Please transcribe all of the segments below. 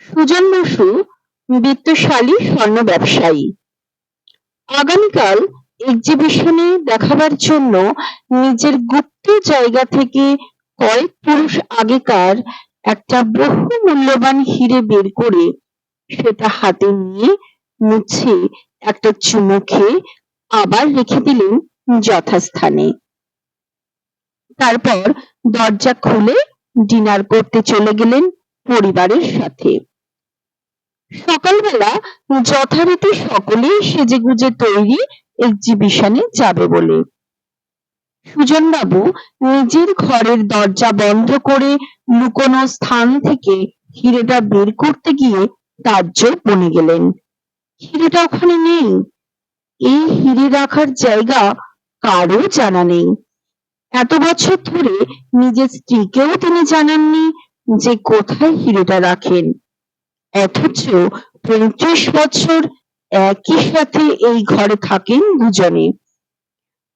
সুজন বসু বিত্তশালী স্বর্ণ ব্যবসায়ী। আগামীকাল এক্সিবিশনে দেখাবার জন্য নিজের গুপ্ত জায়গা থেকে কয়েক পুরুষ আগেকার একটা বহু মূল্যবান হীরে বের করে সেটা হাতে নিয়ে মুছে একটা চুমু খেয়ে আবার রেখে দিলেন যথাস্থানে। তারপর দরজা খুলে ডিনার করতে চলে গেলেন পরিবারের সাথে। সকালবেলা যথারীতি সকলেই সেজেগুজে তৈরি এক্সিবিশনে যাবে বলে। সুজনবাবু নিজের ঘরের দরজা বন্ধ করে লুকোনো স্থান থেকে হীরেটা বের করতে গিয়ে তাজ্জব বনে গেলেন। হীরেটা ওখানে নেই। এই হীরে রাখার জায়গা কারও জানা নেই। এত বছর ধরে নিজের স্ত্রীকেও তিনি জানাননি যে কোথায় হীরেটা রাখেন। অথচ ৩৫ বছর একই সাথে এই ঘরে থাকেন দুজনে।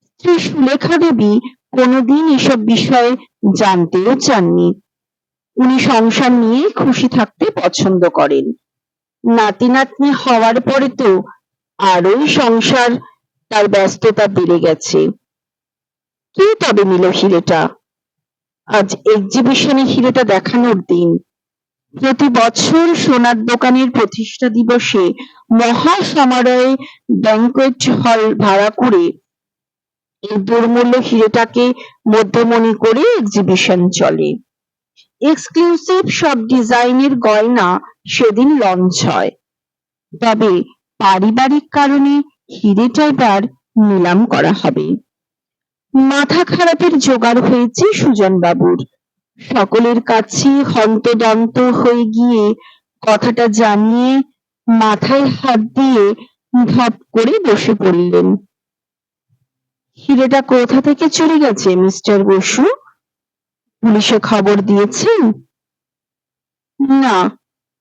স্ত্রী সুলেখা দেবী কোনোদিন এসব বিষয়ে জানতেও চাননি। উনি সংসার নিয়ে খুশি থাকতে পছন্দ করেন। নাতি নাতনি হওয়ার পরে তো আরোই সংসার তার ব্যস্ততা বেড়ে গেছে। কে তবে নিল হীরেটা? আজ এক্সিবিশনে হীরেটা দেখানোর দিন। প্রতি বছর সোনার দোকানের প্রতিষ্ঠা দিবসে মহা সমারোহে ব্যাংকোয়েট হল ভাড়া করে এই দুর্মূল্য হীরেটাকে মধ্যমণি করে এক্সিবিশন চলে। এক্সক্লুসিভ সব ডিজাইনের গয়না সেদিন লঞ্চ হয়। তবে পারিবারিক কারণে হীরেটা এবার নিলাম করা হবে। মাথা খারাপের জোগাড় হয়েছে সুজনবাবুর। সকলের কাছে হন্তদন্ত হয়ে গিয়ে কথাটা জানিয়ে মাথায় হাত দিয়ে ধপ করে বসে পড়লেন। হীরেটা কোথা থেকে চুরি গেছে মিস্টার বসু? পুলিশে খবর দিয়েছেন? না,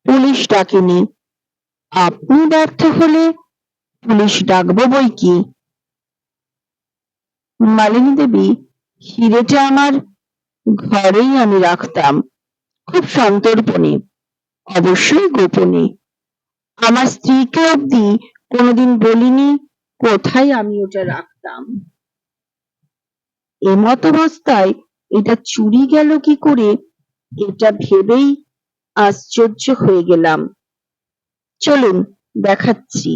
পুলিশ ডাকেনি। আপনি ব্যর্থ হলে পুলিশ ডাকবো বই কি। মালিনী দেবী, হীরেটা আমার ঘরেই আমি রাখতাম, খুব সন্তর্পণে, অবশ্যই গোপনে। আমার স্ত্রীকে অবধি কোনোদিন বলিনি কোথায় আমি ওটা রাখতাম। এমত অবস্থায় এটা চুরি গেল কি করে, এটা ভেবেই আশ্চর্য হয়ে গেলাম। চলুন দেখাচ্ছি।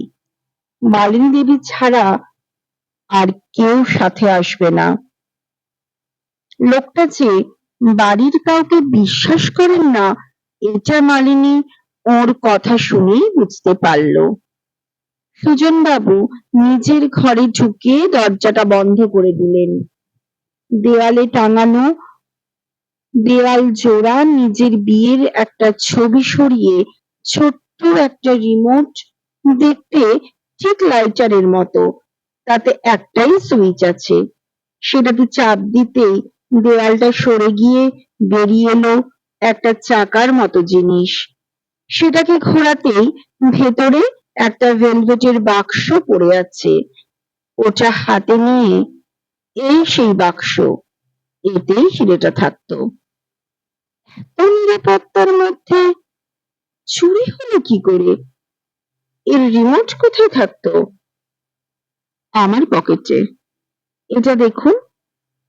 মালিনী দেবী ছাড়া আর কেউ সাথে আসবে না। লোকটা যে বাড়ির কাউকে বিশ্বাস করেন না, এটা মালিনী ওর কথা শুনেই বুঝতে পারল। সুজনবাবু নিজের ঘরে ঢুকে দরজাটা বন্ধ করে দিলেন। দেয়ালে টাঙানো দেয়াল জোড়া নিজের বিয়ের একটা ছবি সরিয়ে ছোট্ট একটা রিমোট, দেখতে ঠিক লাইটারের মতো, তাতে একটাই সুইচ আছে। সেটাতে চাপ দিতেই দেয়ালটা সরে গিয়ে বেরিয়ে এলো একটা চাকার মতো জিনিস। সেটাকে ঘোরাতেই ভেতরে একটা ভেলভেটের বাক্স পড়ে আছে। ওটা হাতে নিয়ে, এই সেই বাক্স, এতেই হীরেটা থাকতো। এত নিরাপত্তার মধ্যে চুরি হলো কি করে? এর রিমোট কোথায় থাকতো? আমার পকেটে। এটা দেখুন,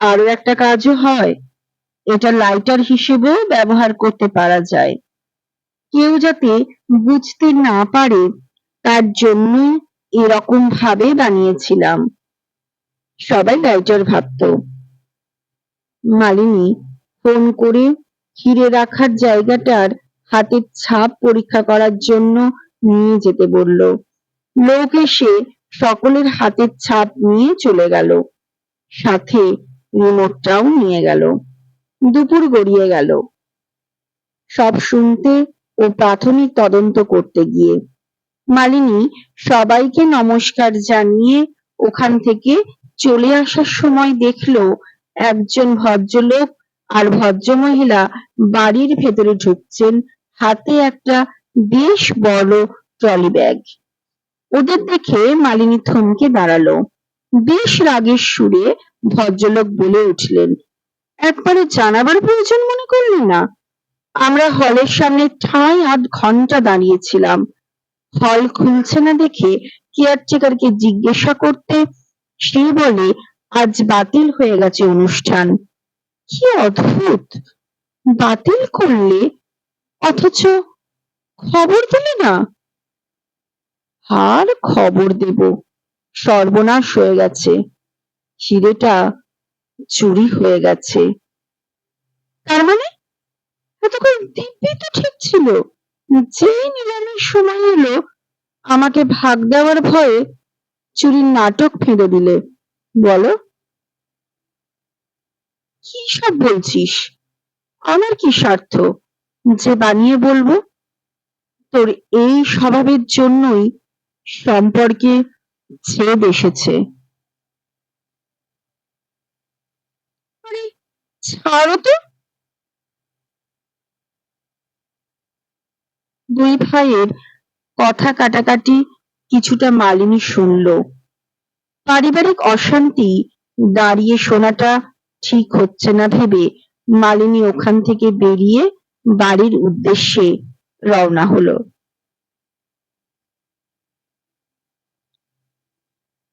আরো একটা কাজও হয়। এটা লাইটার হিসেবেও ব্যবহার করতে পারা যায়। কেউ যাতে বুঝতে না পারে তার জন্য এরকম ভাবে বানিয়েছিলাম। সবাই লাইটার ভাবতো। মালিনী ফোন করে হীরে রাখার জায়গাটার হাতের ছাপ পরীক্ষা করার জন্য নিয়ে যেতে বলল। লোক এসে সকলের হাতের ছাপ নিয়ে চলে গেল, সাথে রিমোটটাও নিয়ে গেল। দুপুর গড়িয়ে গেল সব শুনতে ও প্রাথমিক তদন্ত করতে গিয়ে। মালিনী সবাইকে নমস্কার জানিয়ে ওখান থেকে চলে আসার সময় দেখলো একজন ভদ্রলোক আর ভদ্রমহিলা বাড়ির ভেতরে ঢুকছেন, হাতে একটা বেশ বড় ট্রলি ব্যাগ। ওদের দেখে মালিনী থমকে দাঁড়ালো। বেশ রাগের সুরে ভদ্রলোক বলে উঠলেন, একবারে জানাবার প্রয়োজন মনে করলে না? আমরা হলের সামনে ঠাঁই ৮ ঘন্টা দাঁড়িয়েছিলাম। হল খুলছে না দেখে কেয়ারটেকারকে জিজ্ঞাসা করতে সে বলে আজ বাতিল হয়ে গেছে অনুষ্ঠান। কি অদ্ভুত, বাতিল করলে অথচ খবর দিলে না। আর খবর দেব, সর্বনাশ হয়ে গেছে, হিরেটা চুরি হয়ে গেছে। তার মানে এতক্ষণ দিব্যি তো ঠিক ছিল, যেই নিলামের সময় এলো আমাকে ভাগ দেওয়ার ভয়ে চুরির নাটক ফেঁদে দিলে। বলো, কি সব বলছিস? আমার কি স্বার্থ যে বানিয়ে বলবো? তোর এই স্বভাবের জন্যই সম্পর্কে ছেদ এসেছে। আরে ছাড়ো তো। দুই ভাইয়ের কথা কাটাকাটি কিছুটা মালিনী শুনল। পারিবারিক অশান্তি দাঁড়িয়ে শোনাটা ঠিক হচ্ছে না ভেবে মালিনী ওখান থেকে বেরিয়ে বাড়ির উদ্দেশ্যে রওনা হলো।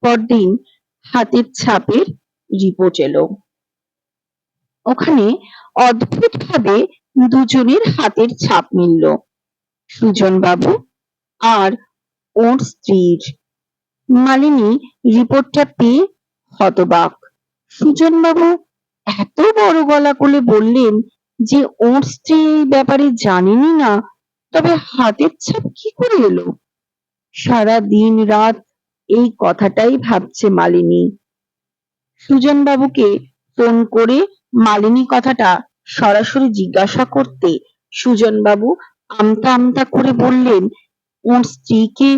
পরদিন হাতের ছাপের রিপোর্ট এলো। ওখানে অদ্ভুতভাবে দুজনের হাতের ছাপ মিলল, সুজন বাবু আর ওর স্ত্রীর। মালিনী রিপোর্টটা পেয়ে হতবাক। সুজন বাবু এত বড় গলা করে বললেন যে ওর স্ত্রী এই ব্যাপারে জানেনই না, তবে হাতের ছাপ কি করে এলো? সারা দিন রাত এই কথাটাই ভাবছে মালিনী। সুজন বাবুকে ফোন করে মালিনী কথাটা সরাসরি জিজ্ঞাসা করতে সুজন বাবু আমতা আমতা করে বললেন ওর স্ত্রীকে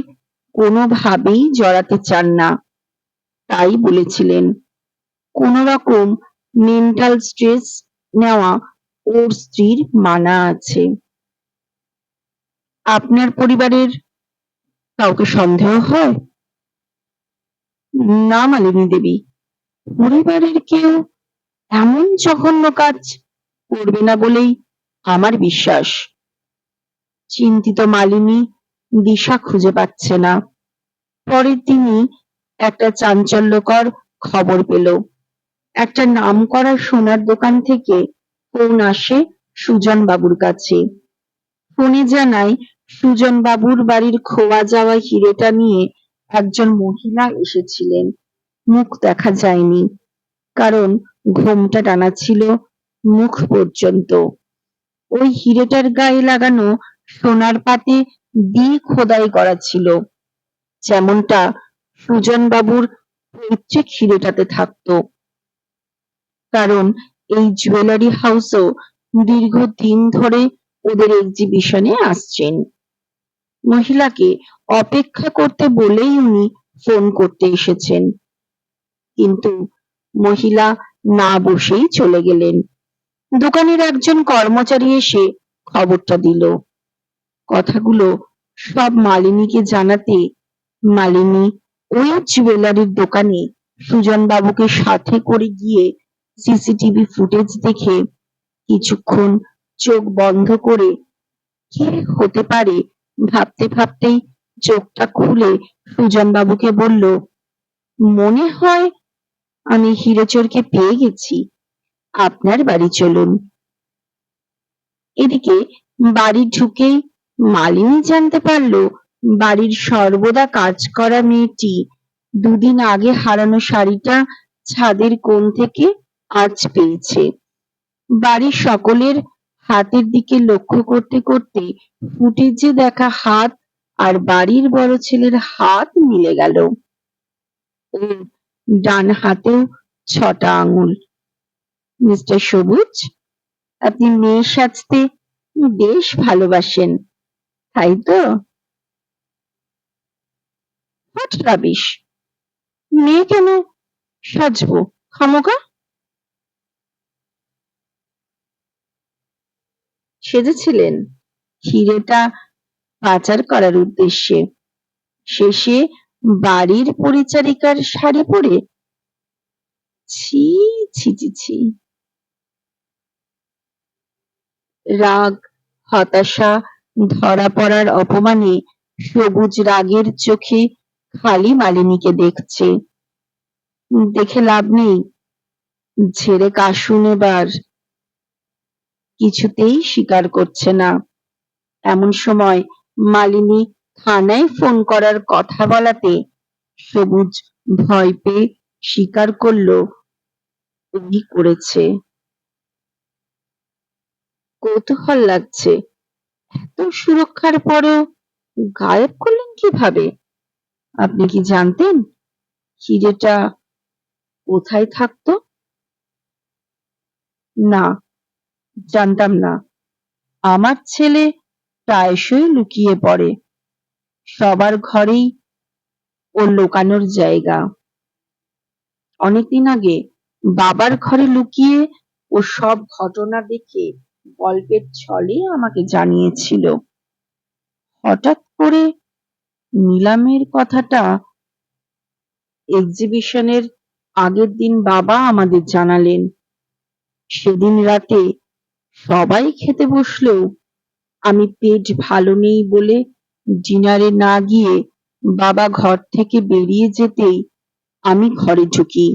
কোনোভাবেই জড়াতে চান না, তাই বলেছিলেন কোন রকম মেন্টাল স্ট্রেস নেওয়া ওর স্ত্রীর মানা আছে। আপনার পরিবারের কাউকে সন্দেহ হয়? না মালিনী দেবী, পরিবারের কেউ এমন জঘন্য কাজ করবে না বলেই আমার বিশ্বাস। চিন্তিত মালিনী দিশা খুঁজে পাচ্ছে না। পরের দিনই একটা চাঞ্চল্যকর খবর পেল। একটা নামকরা সোনার দোকান থেকে ফোন আসে সুজন বাবুর কাছে। ফোনে জানায় সুজন বাবুর বাড়ির খোয়া যাওয়া হিরেটা নিয়ে একজন মহিলা এসেছিলেন। মুখ দেখা যায়নি, কারণ ঘোমটা টানা ছিল মুখ পর্যন্ত। ওই হিরেটার গায়ে লাগানো সোনার পাতে দিয়ে খোদাই করা ছিল, যেমনটা সুজন বাবুর পৈতৃক হিরেটাতে থাকতো। কারণ এই জুয়েলারি হাউসও দীর্ঘদিন ধরে ওদের এক্সিবিশনে আসছেন। মহিলাকে অপেক্ষা করতে বলেই উনি ফোন করতে এসেছেন, কিন্তু মহিলা না বসেই চলে গেলেন। দোকানের একজন কর্মচারী এসে খবরটা দিল। কথাগুলো সব মালিনীকে জানাতে মালিনী ওই জুয়েলারির দোকানে সুজন বাবুকে সাথে করে গিয়ে সিসিটিভি ফুটেজ দেখে কিছুক্ষণ চোখ বন্ধ করে কি হতে পারে ভাবতে ভাবতেই চোখটা খুলে সুজন বাবুকে বলল, মনে হয় আমি হিরেচোরকে পেয়ে গেছি, আপনার বাড়ি চলুন। এদিকে বাড়ি ঢুকেই মালিনী জানতে পারলো বাড়ির সর্বদা কাজ করা মেয়েটি দুদিন আগে হারানো শাড়িটা ছাদের কোণ থেকে আজ পেয়েছে। বাড়ির সকলের হাতের দিকে লক্ষ্য করতে করতে ফুটেজে দেখা হাত আর বাড়ির বড় ছেলের হাত মিলে গেল। ওর ডান হাতেও ৬টা আঙুল। মিস্টার সবুজ, আপনি মেয়ে সাজতে বেশ ভালোবাসেন, তাই তো? হোয়াট রাবিশ, মেয়ে কেন সাজবো খামোকা? সেজেছিলেন হিরেটা পাচার করার উদ্দেশ্যে, শেষে বাড়ির পরিচারিকার শাড়ি পরে। ছি ছি ছি ছি। রাগ হতাশা, ধরা পড়ার অপমানে সবুজ রাগের চোখে খালি মালিনীকে দেখছে। দেখে লাভ নেই, ঝেড়ে কাশুন এবার। কিছুতেই স্বীকার করছে না। এমন সময় মালিনী থানায় ফোন করার কথা বলাতে সবুজ ভয় পেয়ে স্বীকার করলো উনি করেছে। কৌতূহল লাগছে, এত সুরক্ষার পরেও গায়েব করলেন কিভাবে? আপনি কি জানতেন হিরেটা কোথায় থাকতো? না, জানতাম না। আমার ছেলে প্রায়শই লুকিয়ে পড়ে, সবার ঘরেই ওর লুকানোর জায়গা। অনেকদিন আগে বাবার ঘরে লুকিয়ে ও সব ঘটনা দেখে গল্পের ছলে আমাকে জানিয়েছিল। হঠাৎ করে নিলামের কথাটা এক্সিবিশনের আগের দিন বাবা আমাদের জানালেন। সেদিন রাতে সবাই খেতে বসলেও আমি পেট ভালো নেই বলে ডিনারে না গিয়ে বাবা ঘর থেকে বেরিয়ে যেতেই আমি ঘরে ঢুকি।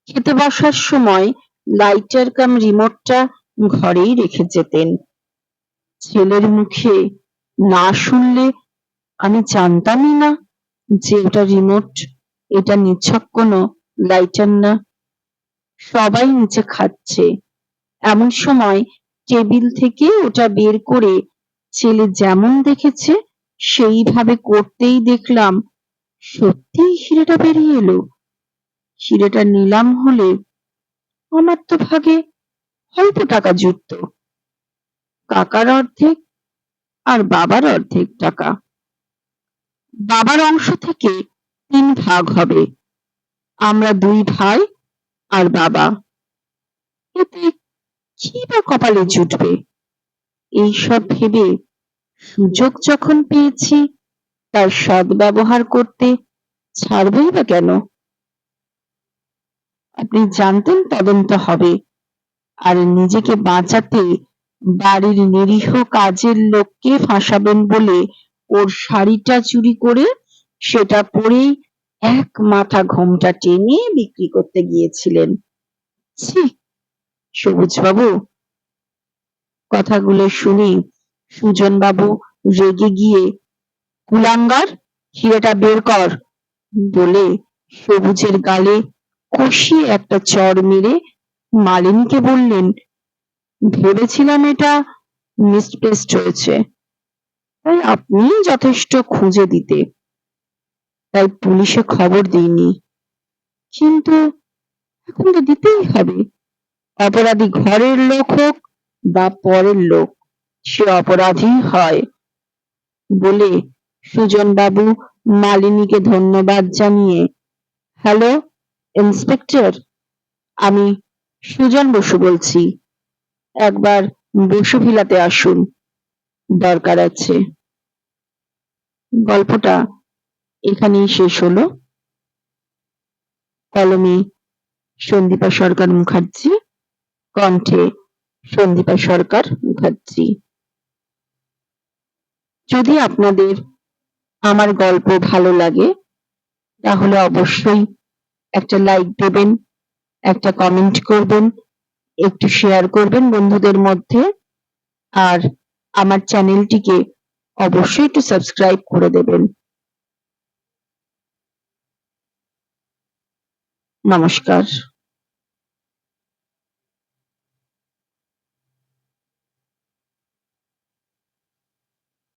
খেতে বসার সময় লাইটার কাম রিমোটটা ঘরেই রেখে যেতেন। ছেলের মুখে না শুনলে আমি জানতামই না যে এটা রিমোট, এটা নিছক কোনো লাইটার না। সবাই নিচে খাচ্ছে, এমন সময় টেবিল থেকে ওটা বের করে ছেলে যেমন দেখেছে সেইভাবে করতেই দেখলাম সত্যিই হিরেটা বেরিয়ে এলো। হিরেটা নিলাম হলে আমার তো ভাগে অল্প টাকা জুটত, কাকার অর্ধেক আর বাবার অর্ধেক টাকা। বাবার অংশ থেকে 3 ভাগ হবে, আমরা 2 ভাই আর বাবা। এতে কি বা কপালে জুটবে? এইসব ভেবে সুযোগ যখন পেয়েছি তার সদ্ব্যবহার করতে ছাড়বই বা কেন? আপনি জানতেন তদন্ত হবে, আর নিজেকে বাঁচাতে বাড়ির নিরীহ কাজের লোককে ফাঁসাবেন বলে ওর শাড়িটা চুরি করে সেটা পরেই এক মাথা ঘোমটা টেনে বিক্রি করতে গিয়েছিলেন। ছি, সবুজ বাবু। কথাগুলো শুনে সুজন বাবু রেগে গিয়ে কুলাঙ্গার, হিরেটা বের কর বলে সবুজের গালে কষিয়ে একটা চড় মেরে মালিনীকে বললেন, ভেবেছিলাম এটা মিসপ্লেসড হয়েছে, তাই আপনি যথেষ্ট খুঁজে দিতে, তাই পুলিশে খবর দিইনি। কিন্তু এখন তো দিতেই হবে, অপরাধী ঘরের লোক হোক বা পরের লোক, সে অপরাধী হয়। বলে সুজন বাবু মালিনীকে ধন্যবাদ জানিয়ে, হ্যালো ইন্সপেক্টর, আমি সুজন বসু বলছি, একবার বসু ভিলাতে আসুন, দরকার আছে। গল্পটা এখানেই শেষ হলো। কলমে সন্দীপা সরকার মুখার্জি, কণ্ঠে সন্দীপা সরকার মুখার্জি। যদি আপনাদের আমার গল্প ভালো লাগে তাহলে অবশ্যই একটা লাইক দেবেন, একটা কমেন্ট করবেন, একটু শেয়ার করবেন বন্ধুদের মধ্যে, আর আমার চ্যানেলটিকে অবশ্যই একটু সাবস্ক্রাইব করে দেবেন। নমস্কার।